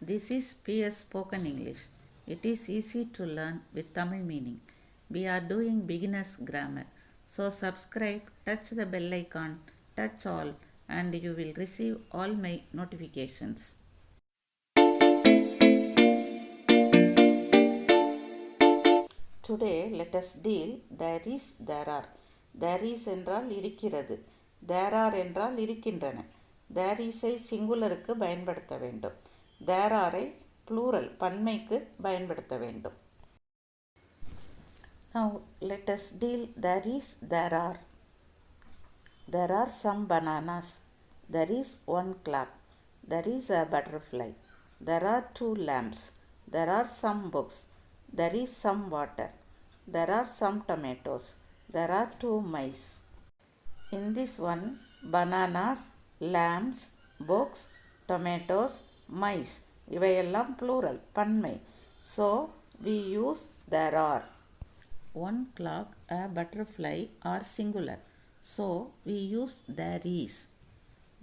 This is PS Spoken English. It is easy to learn with Tamil meaning. We are doing beginners grammar. So subscribe, touch the bell icon, touch all, and you will receive all my notifications. Today let us deal there is, there are. There is என்றால் இருக்கிறது. There are என்றால் இருக்கின்றன. There is ஐ சிங்குலருக்கு பயன்படுத்த வேண்டும். There are I plural பன்மைக்கு பயன்படுத்த வேண்டும். Now let us deal there is, there are. There are some bananas. There is one clock. There is a butterfly. There are two lamps. There are some books. There is some water. There are some tomatoes. There are two mice. In this one, bananas, lambs, books, tomatoes, mice. இவையெல்லாம் plural, பன்மை. So, we use there are. One clock, a butterfly are singular. So, we use there is.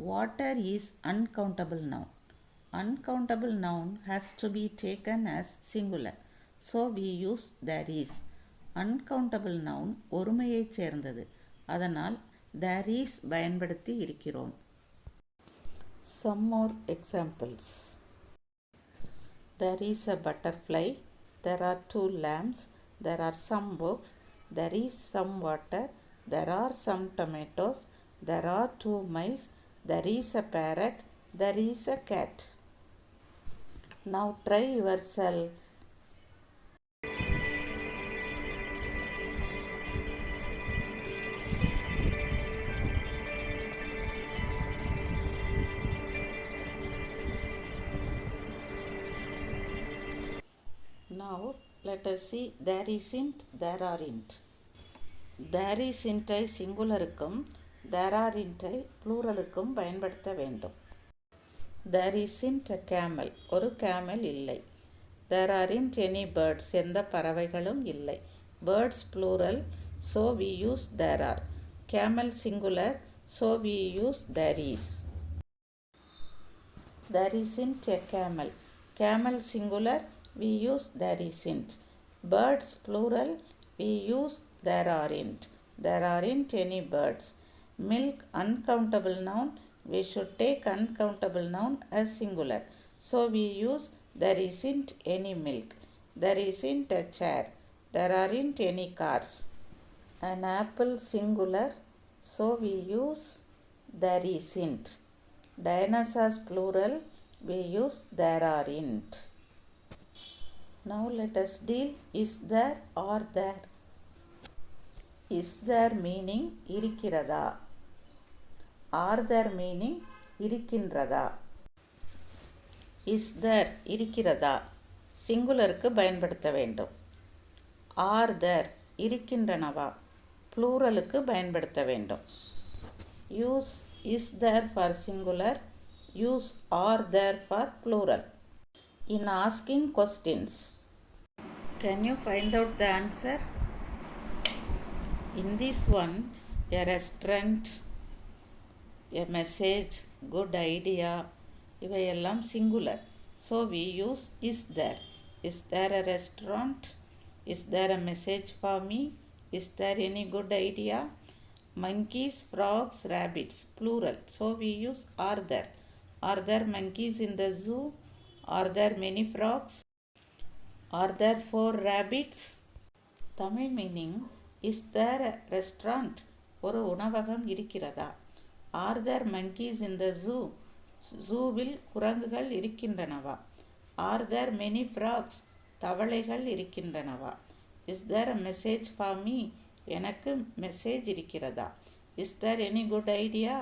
Water is uncountable noun. Uncountable noun has to be taken as singular. So, we use there is. Uncountable noun ஒருமையைச் சேர்ந்தது. அதனால் there is பயன்படுத்தி இருக்கிறோம். Some more examples. There is a butterfly. There are two lamps. There are some books. There is some water. There are some tomatoes. There are two mice. There is a parrot. There is a cat. Now try yourself. Now let us see there isn't, there aren't. There isn't I சிங்குலருக்கும் there aren't ஐ ப்ளூரலுக்கும் பயன்படுத்த வேண்டும். There isn't a camel. ஒரு camel இல்லை. There aren't any birds. எந்த பறவைகளும் இல்லை. Birds plural, so we use there are. Camel singular, so we use there is. There isn't a camel. Camel singular, we use there isn't. Birds plural, we use there aren't. There aren't any birds. Milk uncountable noun, we should take uncountable noun as singular. So we use there isn't any milk. There isn't a chair. There aren't any cars. An apple singular, so we use there isn't. Dinosaurs plural, we use there aren't. Now let us deal is there or there. Is there meaning இருக்கிறதா. Are there meaning இருக்கின்றதா. Is there இருக்கிறதா சிங்குலருக்கு பயன்படுத்த வேண்டும். Are there இருக்கின்றனவா ப்ளூரலுக்கு பயன்படுத்த வேண்டும். Use is there for singular. Use are there for plural. In asking questions, can you find out the answer? In this one, a restaurant, a message, good idea, இவையெல்லாம் singular. So we use is there. Is there a restaurant? Is there a message for me? Is there any good idea? Monkeys, frogs, rabbits, plural. So we use are there. Are there monkeys in the zoo? Are there many frogs? Are there 4 rabbits? Tamil meaning, is there a restaurant? ஒரு உணவகம் இருக்கிறதா. Are there monkeys in the zoo? ஜூவில் குரங்குகள் இருக்கின்றனவா. Are there many frogs? தவளைகள் இருக்கின்றனவா. Is there a message for me? எனக்கு message இருக்கிறதா. Is there any good idea?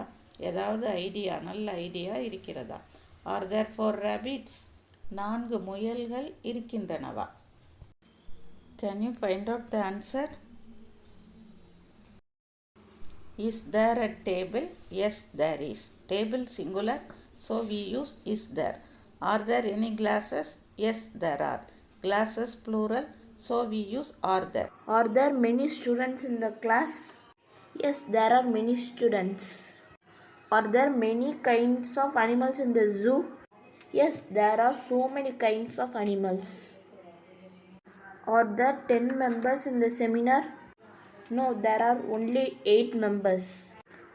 ஏதாவது ஐடியா நல்ல ஐடியா இருக்கிறதா. Are there 4 rabbits? 4 முயல்கள் இருக்கின்றனவா. Can you find out the answer? Is there a table? Yes, there is. Table singular, so we use is there. Are there any glasses? Yes, there are. Glasses plural, so we use are there. Are there many students in the class? Yes, there are many students. Are there many kinds of animals in the zoo? Yes, there are so many kinds of animals. Are there 10 members in the seminar? No, there are only 8 members.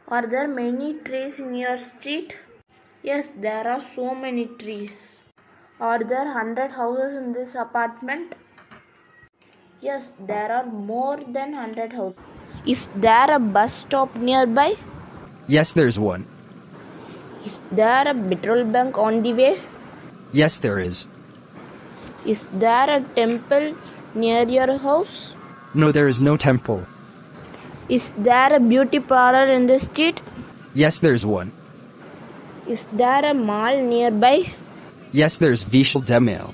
Are there many trees in your street? Yes, there are so many trees. Are there 100 houses in this apartment? Yes, there are more than 100 houses. Is there a bus stop nearby? Yes, there's one. Is there a petrol bank on the way? Yes, there is. Is there a temple near your house? No, there is no temple. Is there a beauty parlor in the street? Yes, there's one. Is there a mall nearby? Yes, there's Vishal Demel.